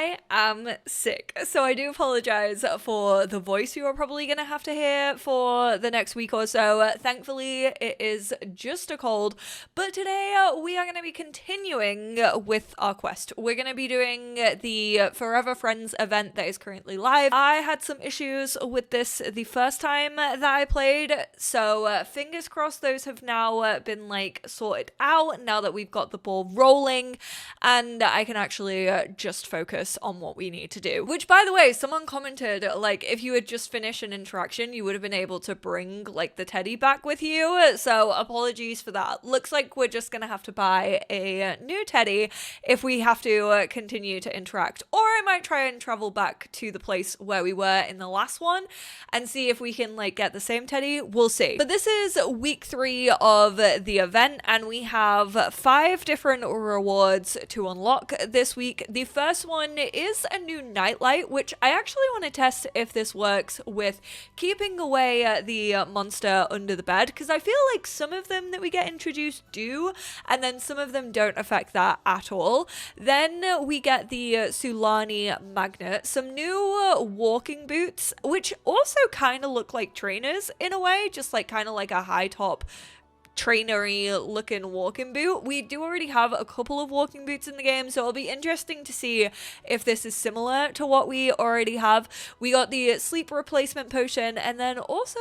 I am sick, so I do apologize for the voice you are probably going to have to hear for the next week or so. Thankfully, it is just a cold, but today we are going to be continuing with our quest. We're going to be doing the Forever Friends event that is currently live. I had some issues with this the first time that I played, so fingers crossed those have now been like sorted out now that we've got the ball rolling, and I can actually just focus on what we need to do. Which, by the way, someone commented, like, if you had just finished an interaction, you would have been able to bring, like, the teddy back with you. So, apologies for that. Looks like we're just gonna have to buy a new teddy if we have to continue to interact. Or I might try and travel back to the place where we were in the last one and see if we can, like, get the same teddy. We'll see. But this is week 3 of the event, and we have 5 different rewards to unlock this week. The first one is a new nightlight, which I actually want to test if this works with keeping away the monster under the bed, because I feel like some of them that we get introduced do, and then some of them don't affect that at all. Then we get the Sulani magnet, some new walking boots, which also kind of look like trainers in a way, just like kind of like a high top trainery looking walking boot. We do already have a couple of walking boots in the game, so it'll be interesting to see if this is similar to what we already have. We got the sleep replacement potion, and then also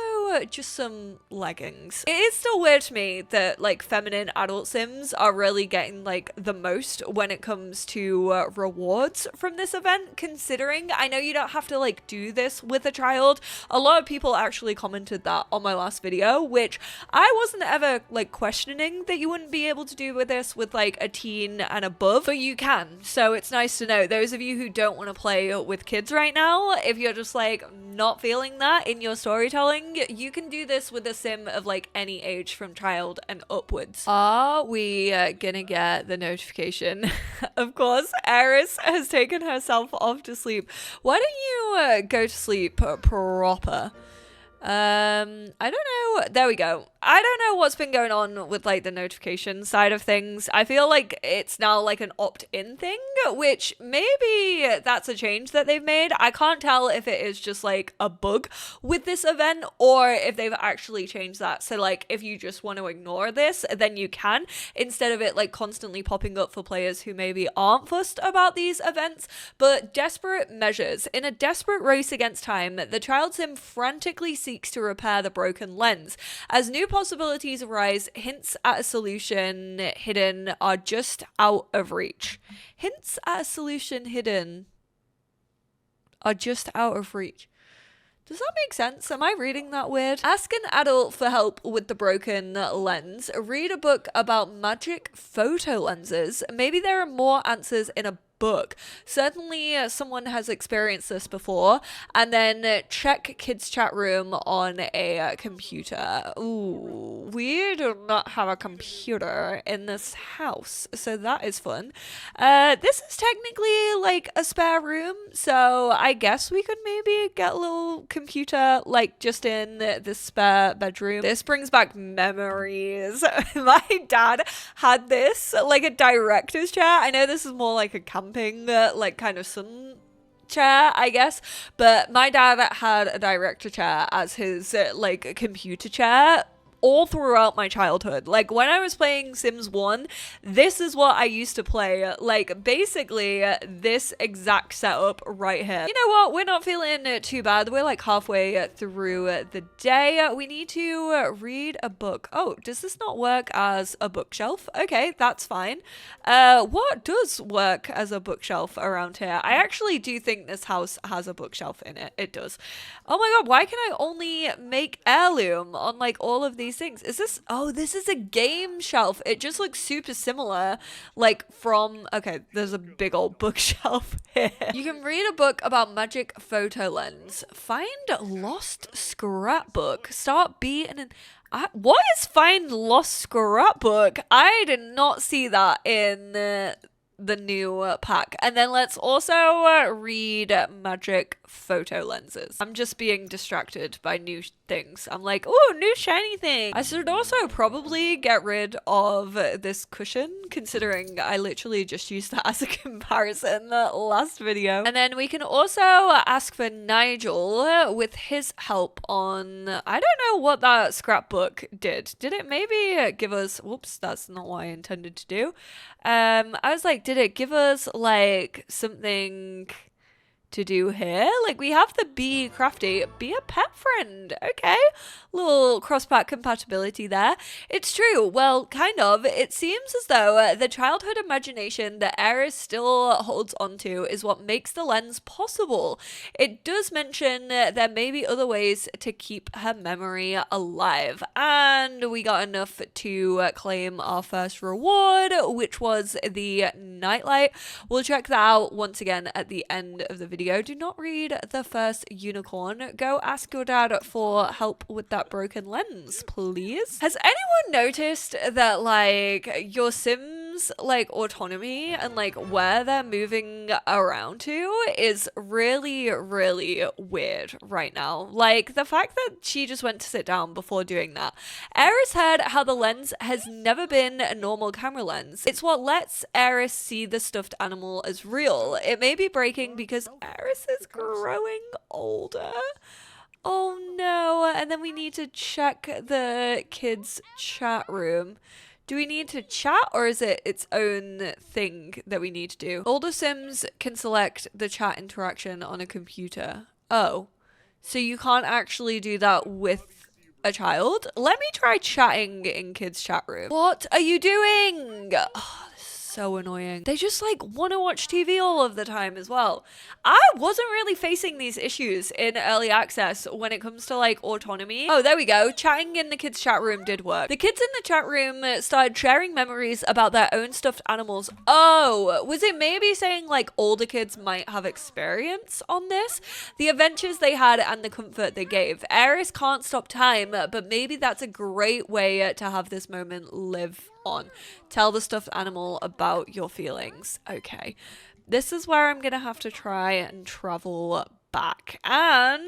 just some leggings. It is still weird to me that like feminine adult sims are really getting like the most when it comes to rewards from this event, considering I know you don't have to like do this with a child. A lot of people actually commented that on my last video, which I wasn't ever like questioning that you wouldn't be able to do with this with like a teen and above, but you can. So it's nice to know. Those of you who don't want to play with kids right now, if you're just like not feeling that in your storytelling, you can do this with a sim of like any age from child and upwards. Are we gonna get the notification? Of course, Eris has taken herself off to sleep. Why don't you go to sleep proper? I don't know. There we go. I don't know what's been going on with like the notification side of things. I feel like it's now like an opt-in thing, which maybe that's a change that they've made. I can't tell if it is just like a bug with this event or if they've actually changed that. So like if you just want to ignore this, then you can, instead of it like constantly popping up for players who maybe aren't fussed about these events. But desperate measures. In a desperate race against time, the child sim frantically seeks to repair the broken lens. As new possibilities arise, hints at a solution hidden are just out of reach. Hints at a solution hidden are just out of reach. Does that make sense? Am I reading that weird? Ask an adult for help with the broken lens. Read a book about magic photo lenses. Maybe there are more answers in a book. Certainly someone has experienced this before. And then check kids chat room on a computer. Ooh, we do not have a computer in this house, so that is fun. This is technically like a spare room, so I guess we could maybe get a little computer like just in the spare bedroom. This brings back memories. My dad had this like a director's chair. I know this is more like a camping like kind of sun chair, I guess, but my dad had a director chair as his like computer chair all throughout my childhood. Like when I was playing Sims 1, this is what I used to play. Like basically this exact setup right here. You know what? We're not feeling too bad. We're like halfway through the day. We need to read a book. Oh, does this not work as a bookshelf? Okay, that's fine. What does work as a bookshelf around here? I actually do think this house has a bookshelf in it. It does. Oh my god, why can I only make heirloom on like all of these things? Is this, oh, this is a game shelf. It just looks super similar, like from, okay, there's a big old bookshelf here. You can read a book about magic photo lens. Find lost scrapbook. Start B and then what is find lost scrapbook? I did not see that in the new pack. And then let's also read magic photo lenses. I'm just being distracted by new things. I'm like, oh, new shiny thing. I should also probably get rid of this cushion, considering I literally just used that as a comparison last video. And then we can also ask for Nigel with his help on, I don't know what that scrapbook did. Did it maybe give us, whoops, that's not what I intended to do. I was like, did it give us like something to do here? Like, we have the be crafty, be a pet friend. Okay, little cross-pack compatibility there. It's true, well, kind of. It seems as though the childhood imagination that Aeris still holds onto is what makes the lens possible. It does mention there may be other ways to keep her memory alive, and we got enough to claim our first reward, which was the nightlight. We'll check that out once again at the end of the video. Do not read the first unicorn. Go ask your dad for help with that broken lens, please. Has anyone noticed that like your Sims like autonomy and like where they're moving around to is really weird right now? Like the fact that she just went to sit down before doing that. Aeris heard how the lens has never been a normal camera lens. It's what lets Aeris see the stuffed animal as real. It may be breaking because Aeris is growing older. Oh no, and then we need to check the kids' chat room. Do we need to chat, or is it its own thing that we need to do? Older Sims can select the chat interaction on a computer. Oh, so you can't actually do that with a child? Let me try chatting in kids' chat room. What are you doing? Oh, so annoying. They just like want to watch TV all of the time as well. I wasn't really facing these issues in early access when it comes to like autonomy. Oh, there we go. Chatting in the kids chat room did work. The kids in the chat room started sharing memories about their own stuffed animals. Oh, was it maybe saying like older kids might have experience on this? The adventures they had and the comfort they gave. Aeris can't stop time, but maybe that's a great way to have this moment live on. Tell the stuffed animal about your feelings. Okay, this is where I'm gonna have to try and travel back, and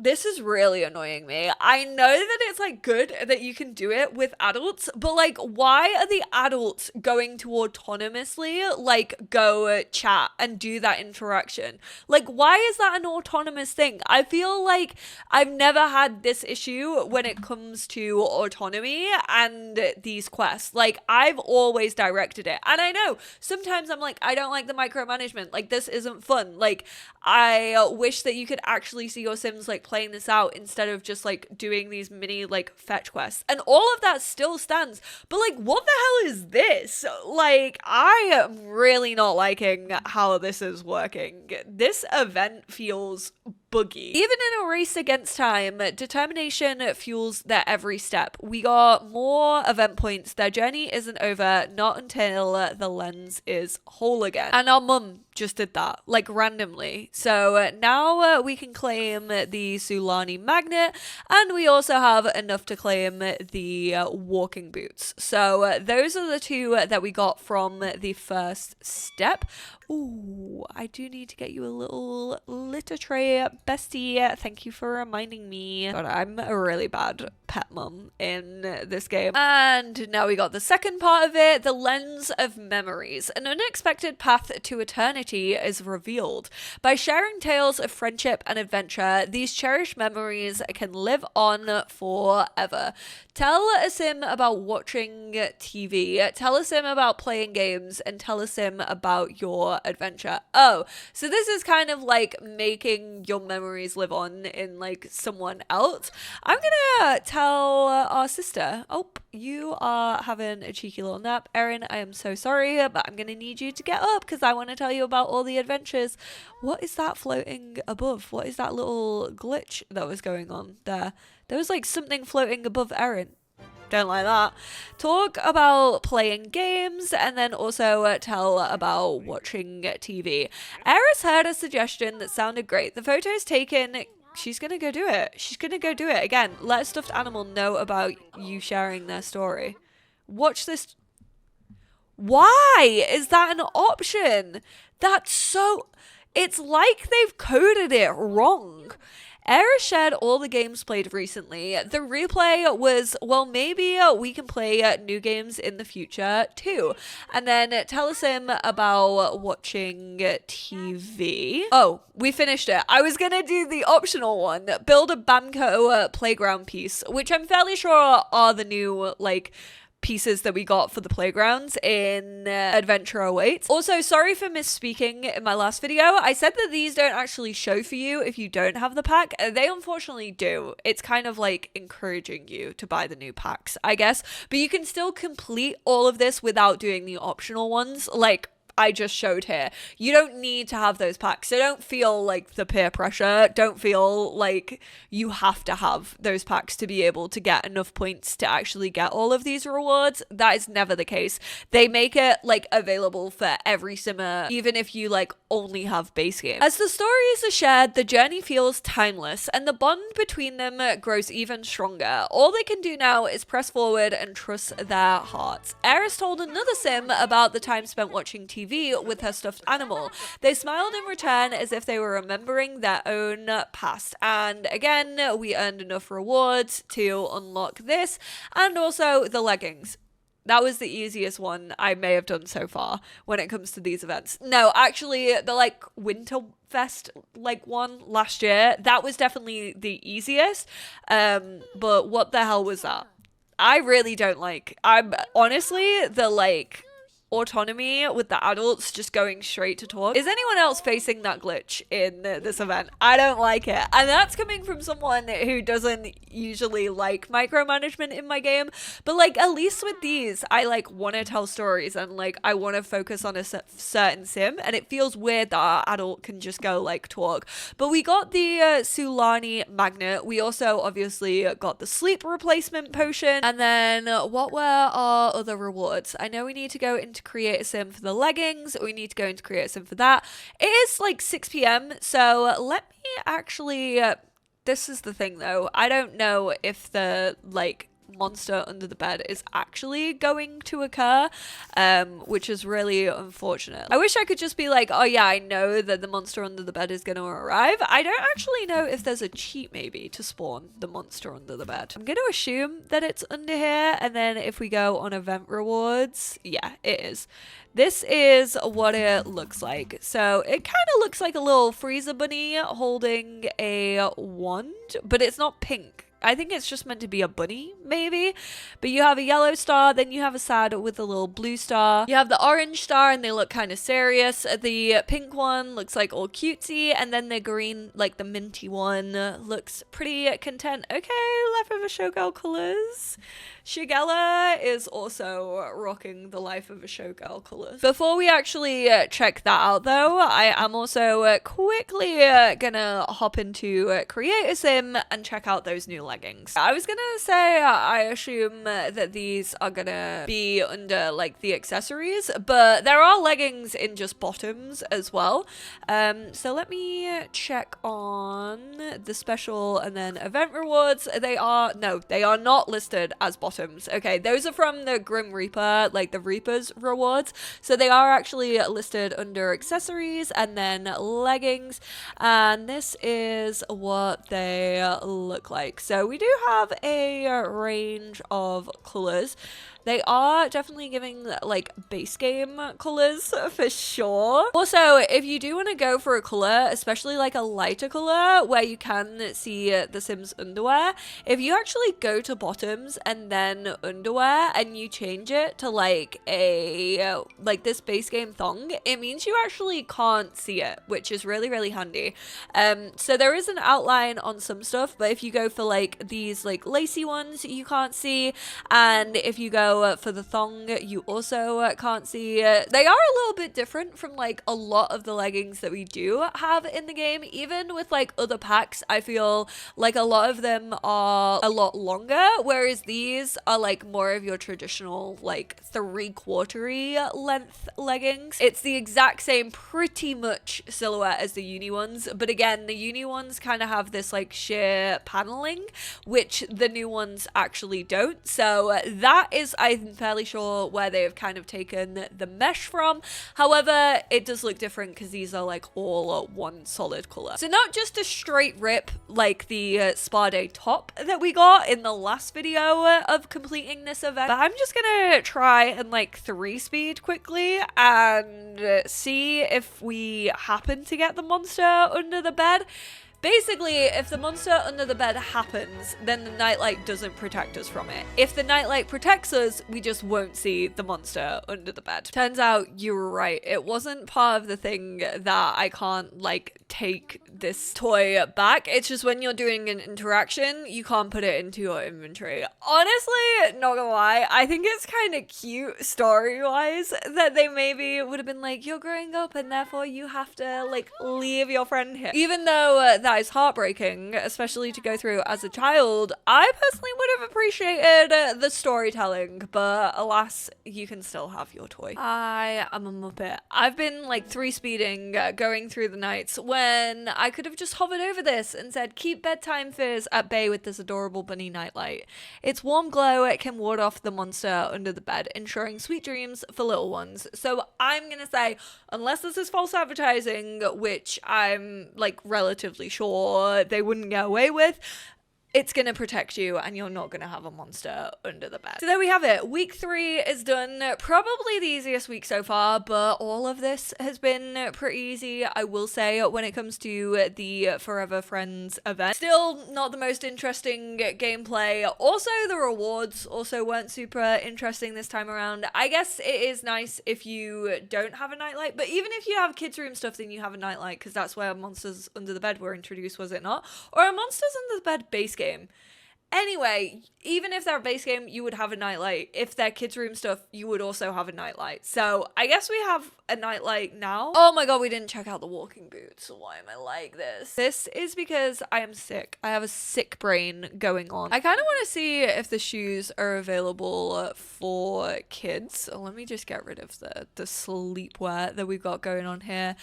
this is really annoying me. I know that it's like good that you can do it with adults, but like why are the adults going to autonomously like go chat and do that interaction? Like why is that an autonomous thing? I feel like I've never had this issue when it comes to autonomy and these quests. Like I've always directed it, and I know sometimes I'm like, I don't like the micromanagement, like this isn't fun. Like I wish that you could actually see your Sims like playing this out instead of just like doing these mini like fetch quests, and all of that still stands. But like what the hell is this? Like I am really not liking how this is working. This event feels buggy. Even in a race against time, determination fuels their every step. We got more event points. Their journey isn't over, not until the lens is whole again. And our mum just did that, like randomly. So now we can claim the Sulani magnet, and we also have enough to claim the walking boots. So those are the two that we got from the first step. Ooh, I do need to get you a little litter tray, bestie. Thank you for reminding me. God, I'm a really bad pet mum in this game. And now we got the second part of it, the lens of memories. An unexpected path to eternity is revealed. By sharing tales of friendship and adventure, these cherished memories can live on forever. Tell a Sim about watching TV, tell a Sim about playing games, and tell a Sim about your adventure. Oh, so this is kind of like making your memories live on in like someone else. I'm gonna tell our sister, oh, you are having a cheeky little nap. Erin, I am so sorry, but I'm gonna need you to get up because I want to tell you about all the adventures. What is that floating above? What is that little glitch that was going on there? There was like something floating above Erin. Don't like that. Talk about playing games, and then also tell about watching TV. Eris heard a suggestion that sounded great. The photos taken. She's gonna go do it. She's gonna go do it again. Let a stuffed animal know about you sharing their story. Watch this. Why is that an option? That's so... It's like they've coded it wrong. Eris shared all the games played recently. The replay was, well, maybe we can play new games in the future too. And then tell us about watching TV. Oh, we finished it. I was gonna do the optional one. Build a Bamco playground piece, which I'm fairly sure are the new, like, pieces that we got for the playgrounds in Adventure Awaits. Also, sorry for misspeaking in my last video. I said that these don't actually show for you if you don't have the pack. They unfortunately do. It's kind of like encouraging you to buy the new packs, I guess. But you can still complete all of this without doing the optional ones, like I just showed here. You don't need to have those packs, so don't feel like the peer pressure. Don't feel like you have to have those packs to be able to get enough points to actually get all of these rewards. That is never the case. They make it like available for every simmer, even if you like only have base game. As the stories are shared, the journey feels timeless and the bond between them grows even stronger. All they can do now is press forward and trust their hearts. Eris told another sim about the time spent watching TV with her stuffed animal. They smiled in return as if they were remembering their own past. And again, we earned enough rewards to unlock this and also the leggings. That was the easiest one I may have done so far when it comes to these events. No, actually, the like Winterfest like one last year, that was definitely the easiest. But what the hell was that? I really don't like. I'm honestly the like autonomy with the adults just going straight to talk. Is anyone else facing that glitch in this event? I don't like it. And that's coming from someone who doesn't usually like micromanagement in my game. But like, at least with these, I like want to tell stories and like I want to focus on a certain sim. And it feels weird that our adult can just go like talk. But we got the Sulani magnet. We also obviously got the sleep replacement potion. And then what were our other rewards? I know we need to go into create a sim for the leggings. We need to go into create a sim for that. It is like 6 p.m. So let me actually, this is the thing though. I don't know if the like monster under the bed is actually going to occur, which is really unfortunate. I wish I could just be like, oh yeah, I know that the monster under the bed is going to arrive. I don't actually know if there's a cheat maybe to spawn the monster under the bed. I'm going to assume that it's under here, and then if we go on event rewards, yeah, it is. This is what it looks like. So it kind of looks like a little freezer bunny holding a wand, but it's not pink. I think it's just meant to be a bunny, maybe. But you have a yellow star, then you have a sad with a little blue star. You have the orange star, and they look kind of serious. The pink one looks like all cutesy, and then the green, like the minty one, looks pretty content. Okay, Leftover Showgirl colors. Shigella is also rocking the Life of a Showgirl colors. Before we actually check that out though, I am also quickly gonna hop into Create a Sim and check out those new leggings. I was gonna say I assume that these are gonna be under like the accessories, but there are leggings in just bottoms as well. So let me check on the special and then event rewards. They are not listed as bottoms. Okay, those are from the Grim Reaper, like the Reaper's rewards. So they are actually listed under accessories and then leggings. And this is what they look like. So we do have a range of colors. They are definitely giving like base game colors for sure. Also, if you do want to go for a color, especially like a lighter color where you can see the Sims underwear, if you actually go to bottoms and then underwear and you change it to like a like this base game thong, it means you actually can't see it, which is really, really handy. So there is an outline on some stuff, but if you go for like these like lacy ones, you can't see, and if you go for the thong, you also can't see. They are a little bit different from like a lot of the leggings that we do have in the game. Even with like other packs, I feel like a lot of them are a lot longer, whereas these are like more of your traditional like 3/4 length leggings. It's the exact same pretty much silhouette as the uni ones, but again, the uni ones kind of have this like sheer paneling, which the new ones actually don't. So that is I'm fairly sure where they have kind of taken the mesh from. However, it does look different because these are like all one solid color. So not just a straight rip like the spa day top that we got in the last video of completing this event, but I'm just gonna try and like 3-speed quickly and see if we happen to get the monster under the bed. Basically, if the monster under the bed happens, then the nightlight doesn't protect us from it. If the nightlight protects us, we just won't see the monster under the bed. Turns out you were right. It wasn't part of the thing that I can't like take this toy back. It's just when you're doing an interaction, you can't put it into your inventory. Honestly, not gonna lie, I think it's kind of cute story-wise that they maybe would have been like, you're growing up and therefore you have to like leave your friend here. Even though that is heartbreaking, especially to go through as a child, I personally would have appreciated the storytelling, but alas, you can still have your toy. I am a muppet. I've been like 3-speeding going through the nights when I could have just hovered over this and said, keep bedtime fears at bay with this adorable bunny nightlight. Its warm glow, it can ward off the monster under the bed, ensuring sweet dreams for little ones. So I'm gonna say, unless this is false advertising, which I'm like relatively sure they wouldn't get away with, it's gonna protect you and you're not gonna have a monster under the bed. So there we have it. Week 3 is done. Probably the easiest week so far, but all of this has been pretty easy, I will say, when it comes to the Forever Friends event. Still not the most interesting gameplay. Also, the rewards also weren't super interesting this time around. I guess it is nice if you don't have a nightlight, but even if you have kids' room stuff, then you have a nightlight, because that's where monsters under the bed were introduced, was it not? Or a monsters under the bed base game. Anyway, even if they're base game, you would have a nightlight. If they're kids' room stuff, you would also have a nightlight. So I guess we have a nightlight now. Oh my god, we didn't check out the walking boots. Why am I like this? This is because I am sick. I have a sick brain going on. I kind of want to see if the shoes are available for kids. So let me just get rid of the sleepwear that we've got going on here.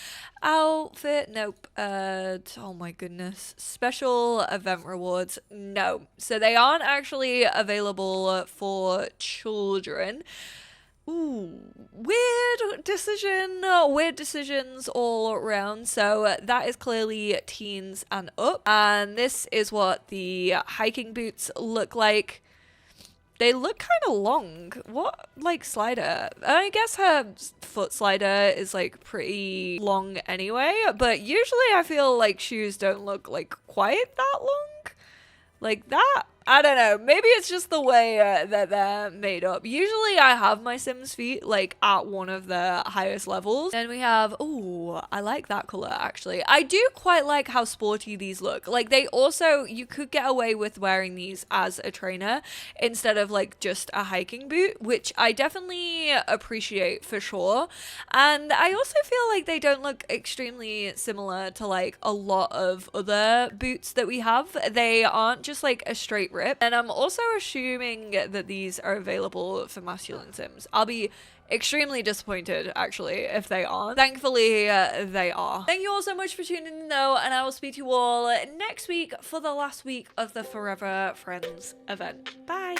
Outfit, nope. Oh my goodness. Special event rewards, no. So they aren't actually available for children. Ooh, weird decisions all around. So that is clearly teens and up. And this is what the hiking boots look like. They look kind of long. What, like, slider? I guess her foot slider is, like, pretty long anyway. But usually I feel like shoes don't look, like, quite that long. Like that. I don't know. Maybe it's just the way that they're made up. Usually I have my Sims feet like at one of the highest levels. Then we have, ooh, I like that color actually. I do quite like how sporty these look. Like they also, you could get away with wearing these as a trainer instead of like just a hiking boot, which I definitely appreciate for sure. And I also feel like they don't look extremely similar to like a lot of other boots that we have. They aren't just like a straight rip. And I'm also assuming that these are available for masculine Sims. I'll be extremely disappointed actually if they aren't. Thankfully they are. Thank you all so much for tuning in though, and I will speak to you all next week for the last week of the Forever Friends event. Bye.